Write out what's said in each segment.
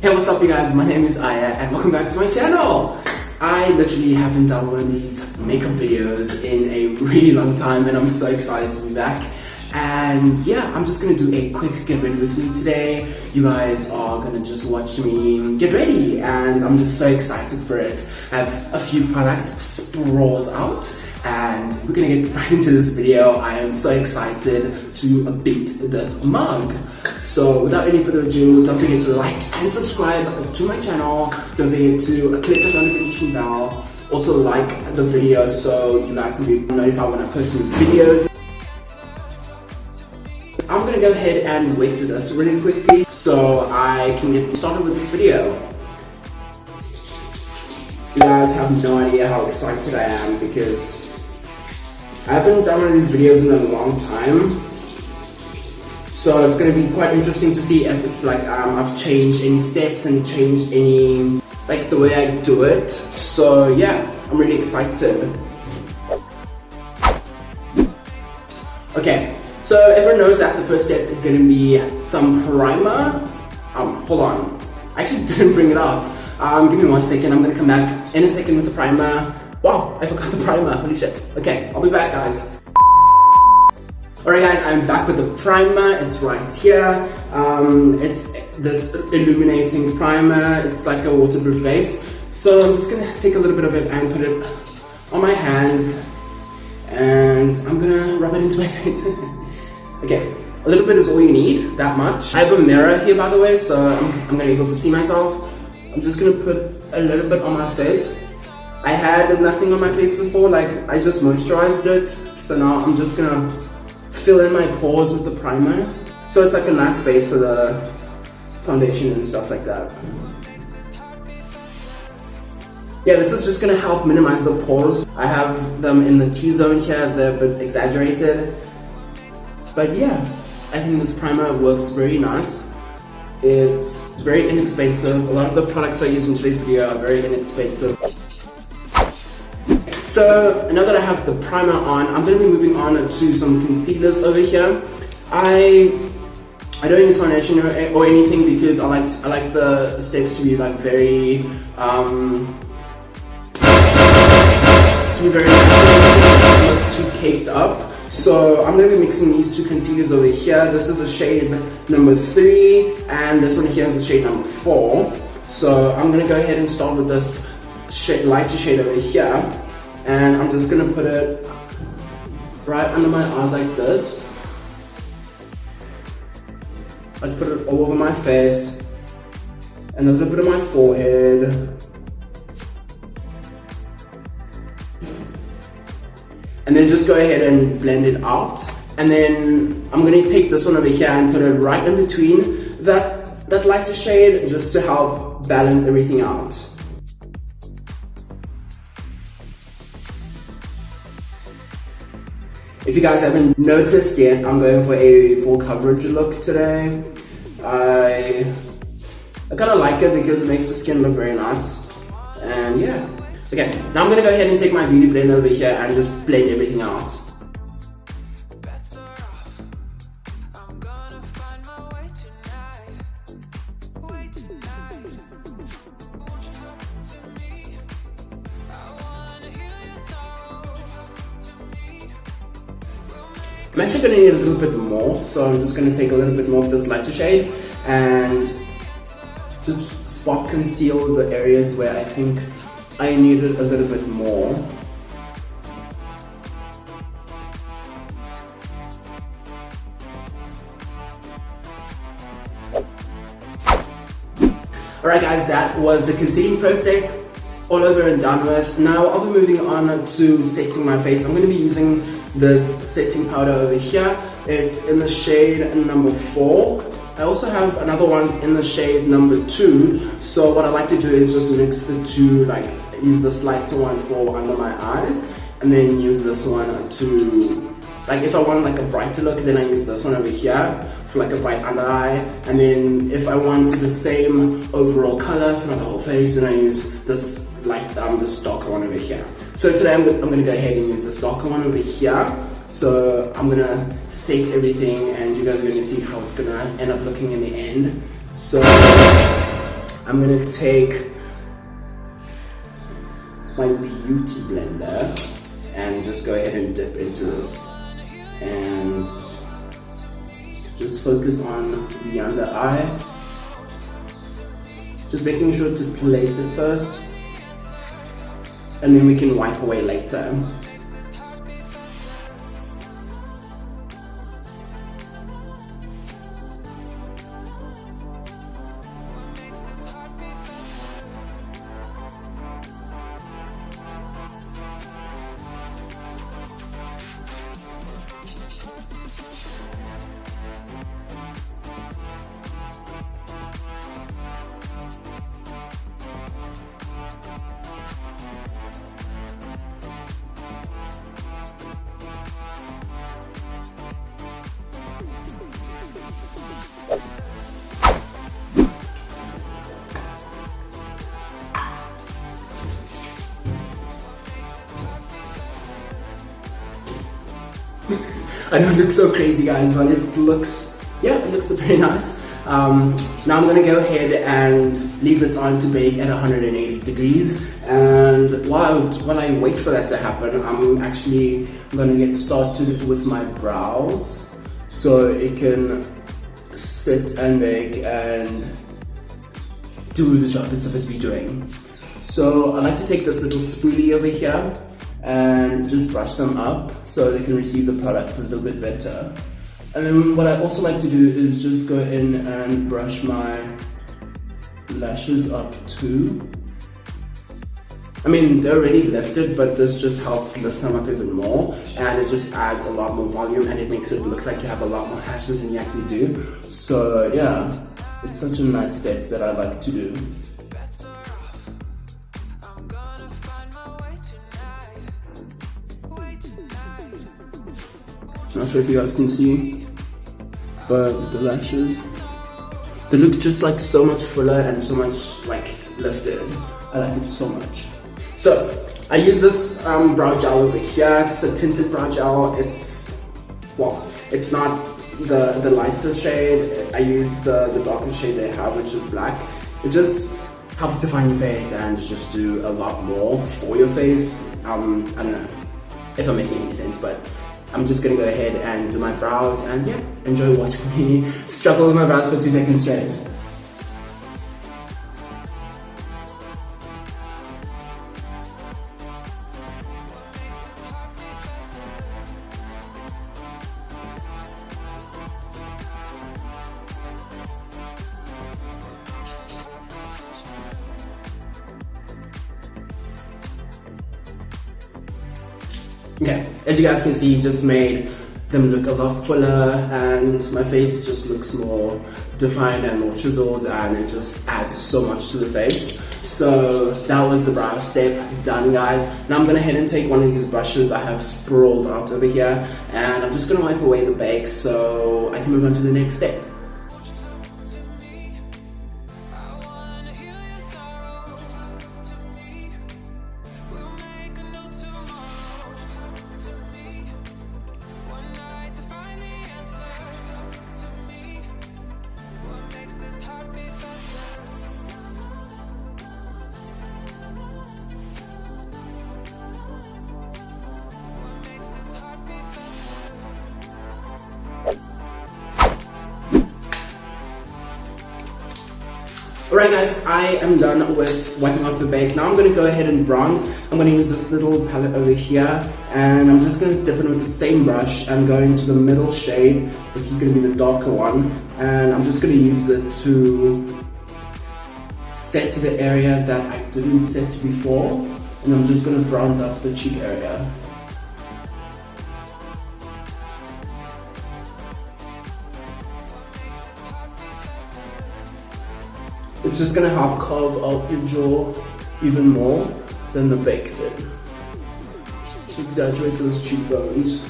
Hey, what's up you guys? My name is Aya and welcome back to my channel. I literally haven't done one of these makeup videos in a really long time and I'm so excited to be back. And yeah, I'm just gonna do a quick get ready with me today. You guys are gonna just watch me get ready and I'm just so excited for it. I have a few products sprawled out and we're gonna get right into this video. I am so excited to beat this mug. So without any further ado, don't forget to like and subscribe to my channel. Don't forget to click the notification bell. Also like the video so you guys can be notified when I post new videos. I'm gonna go ahead and wait to this really quickly so I can get started with this video. You guys have no idea how excited I am because I haven't done one of these videos in a long time. So it's gonna be quite interesting to see if I've changed any steps and changed any the way I do it. So yeah, I'm really excited. Okay. So everyone knows that the first step is going to be some primer. Hold on, I actually didn't bring it out. Give me 1 second, I'm going to come back in a second with the primer. Wow, I forgot the primer, holy shit. Okay, I'll be back guys. Alright guys, I'm back with the primer, it's right here. It's this illuminating primer, it's like a waterproof base. So I'm just going to take a little bit of it and put it on my hands. And I'm going to rub it into my face. Okay, a little bit is all you need, that much. I have a mirror here by the way, so I'm gonna be able to see myself. I'm just gonna put a little bit on my face. I had nothing on my face before, I just moisturized it. So now I'm just gonna fill in my pores with the primer. So it's like a nice base for the foundation and stuff like that. Yeah, this is just gonna help minimize the pores. I have them in the T-zone here, they're a bit exaggerated. But yeah, I think this primer works very nice. It's very inexpensive. A lot of the products I use in today's video are very inexpensive. So now that I have the primer on, I'm going to be moving on to some concealers over here. I don't use foundation or anything because I like the steps to be very not too caked up. So I'm going to be mixing these two concealers over here. This is a shade number 3 and this one here is a shade number 4. So I'm going to go ahead and start with this lighter shade over here. And I'm just going to put it right under my eyes like this. I put it all over my face and a little bit of my forehead. And then just go ahead and blend it out. And then I'm going to take this one over here and put it right in between that lighter shade just to help balance everything out. If you guys haven't noticed yet, I'm going for a full coverage look today. I kind of like it because it makes the skin look very nice. And yeah. Okay, now I'm going to go ahead and take my beauty blender over here and just blend everything out. I'm actually going to need a little bit more, so I'm just going to take a little bit more of this lighter shade and just spot conceal the areas where I think I needed a little bit more. Alright guys, that was the concealing process all over and done with. Now I'll be moving on to setting my face. I'm going to be using this setting powder over here. It's in the shade number 4. I also have another one in the shade number 2. So what I like to do is just mix the two, use this lighter one for under my eyes and then use this one to, if I want a brighter look, then I use this one over here for a bright under eye. And then if I want the same overall color for the whole face, then I use this this darker one over here. So today I'm going to go ahead and use this darker one over here. So I'm going to set everything and you guys are going to see how it's going to end up looking in the end. So I'm gonna take my beauty blender and just go ahead and dip into this and just focus on the under eye, just making sure to place it first, and then we can wipe away later. I know it looks so crazy, guys, but it looks very nice. Now I'm gonna go ahead and leave this on to bake at 180 degrees. And while I wait for that to happen, I'm actually gonna get started with my brows so it can sit and bake and do the job it's supposed to be doing. So I like to take this little spoolie over here and just brush them up so they can receive the product a little bit better. And then what I also like to do is just go in and brush my lashes up too. I mean, they're already lifted, but this just helps lift them up even more, and it just adds a lot more volume and it makes it look like you have a lot more lashes than you actually do. So yeah, it's such a nice step that I like to do. I'm not sure if you guys can see, but the lashes, they look just like so much fuller and so much like lifted. I like it so much. So I use this brow gel over here. It's a tinted brow gel. It's not the lighter shade. I use the darkest shade they have, which is black. It just helps define your face and just do a lot more for your face. I don't know if I'm making any sense, but I'm just gonna go ahead and do my brows and yeah, enjoy watching me struggle with my brows for 2 seconds straight. Okay, as you guys can see, just made them look a lot fuller and my face just looks more defined and more chiseled, and it just adds so much to the face. So that was the brow step done, guys. Now I'm gonna head and take one of these brushes I have sprawled out over here, and I'm just gonna wipe away the bake so I can move on to the next step. Alright guys, I am done with wiping off the bake. Now I'm going to go ahead and bronze. I'm going to use this little palette over here, and I'm just going to dip in with the same brush and go into the middle shade, which is going to be the darker one, and I'm just going to use it to set to the area that I didn't set before, and I'm just going to bronze up the cheek area. It's just going to help carve out your jaw even more than the bake did, to exaggerate those cheekbones.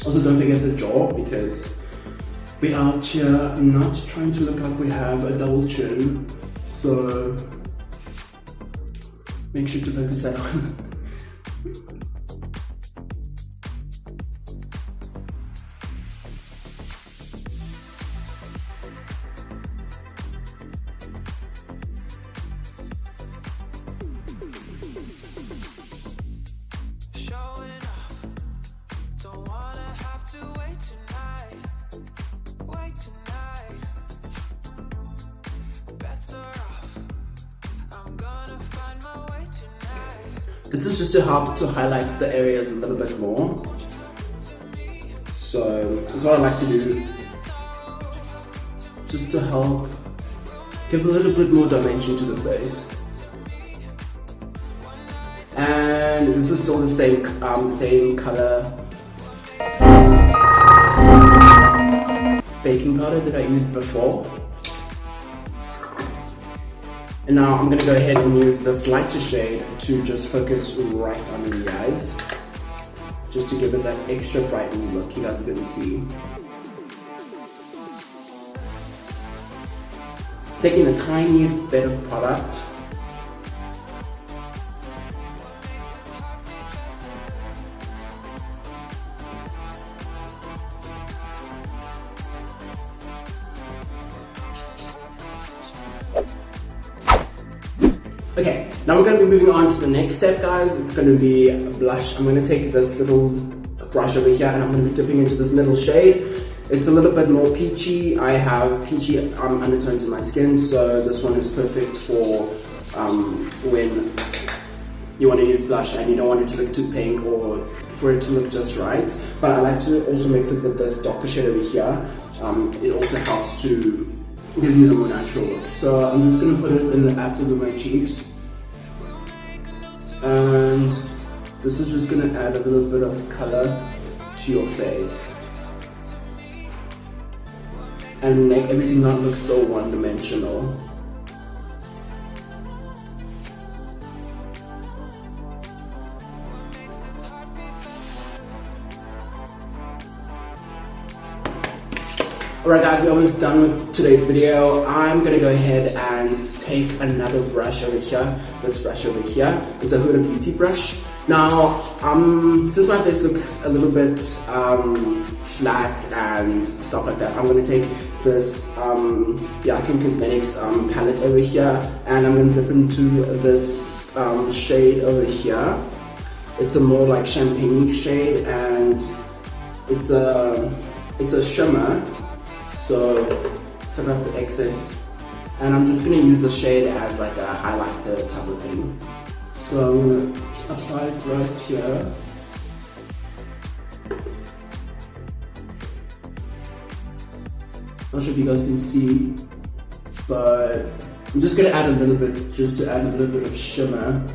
Also, don't forget the jaw, because we're out here not trying to look like we have a double chin, so make sure to focus that on. This is just to help to highlight the areas a little bit more. So that's what I like to do, just to help give a little bit more dimension to the face. And this is still the same color baking powder that I used before. And now I'm gonna go ahead and use this lighter shade to just focus right under the eyes, just to give it that extra brightening look you guys are gonna see. Taking the tiniest bit of product, okay, now we're going to be moving on to the next step, guys. It's going to be a blush. I'm going to take this little brush over here and I'm going to be dipping into this little shade. It's a little bit more peachy. I have peachy undertones in my skin, so this one is perfect for when you want to use blush and you don't want it to look too pink or for it to look just right. But I like to also mix it with this darker shade over here. It also helps to give you the more natural look. So I'm just going to put it in the apples of my cheeks. And this is just going to add a little bit of color to your face and make everything not look so one-dimensional. Alright guys, we're almost done with today's video. I'm gonna go ahead and take another brush over here, this brush over here. It's a Huda Beauty brush. Now, since my face looks a little bit flat and stuff like that, I'm gonna take this Yakin Cosmetics palette over here, and I'm gonna dip into this shade over here. It's a more like champagne shade, and it's a shimmer. So take off the excess, and I'm just going to use the shade as like a highlighter type of thing. So I'm going to apply it right here. Not sure if you guys can see, but I'm just going to add a little bit, just to add a little bit of shimmer,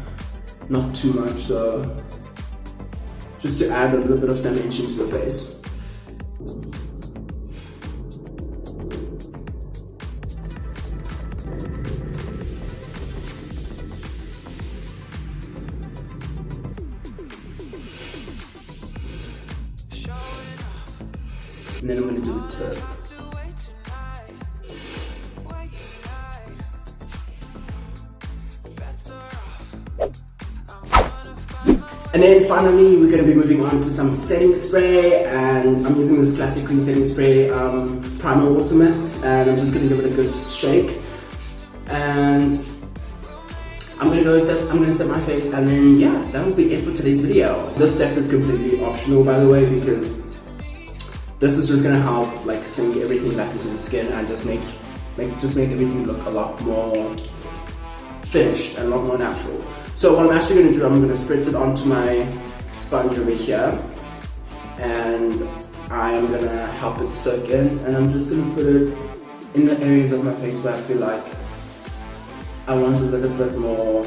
not too much though, just to add a little bit of dimension to the face. And then I'm going to do the tip. And then finally we're going to be moving on to some setting spray, and I'm using this Classic Queen setting spray primer water mist, and I'm just going to give it a good shake. And I'm going to set my face, and then yeah, that will be it for today's video. This step is completely optional, by the way, because this is just gonna help like sink everything back into the skin and just make everything look a lot more finished and a lot more natural. So what I'm actually gonna do, I'm gonna spritz it onto my sponge over here, and I'm gonna help it soak in, and I'm just gonna put it in the areas of my face where I feel like I want a little bit more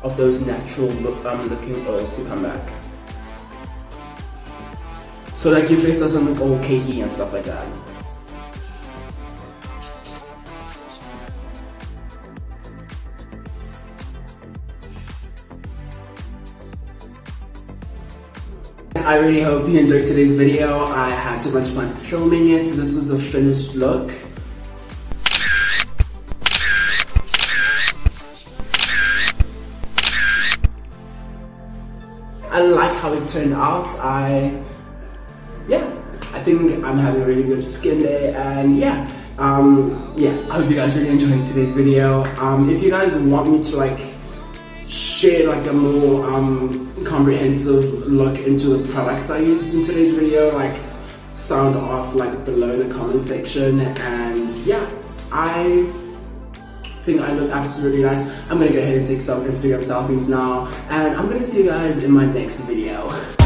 of those natural looking oils to come back. So like your face doesn't look all cakey and stuff like that. I really hope you enjoyed today's video. I had so much fun filming it. This is the finished look. I like how it turned out. I think I'm having a really good skin day, and I hope you guys really enjoyed today's video. If you guys want me to like share like a more comprehensive look into the product I used in today's video, like sound off like below in the comment section. And yeah, I think I look absolutely nice. I'm gonna go ahead and take some Instagram selfies now, and I'm gonna see you guys in my next video.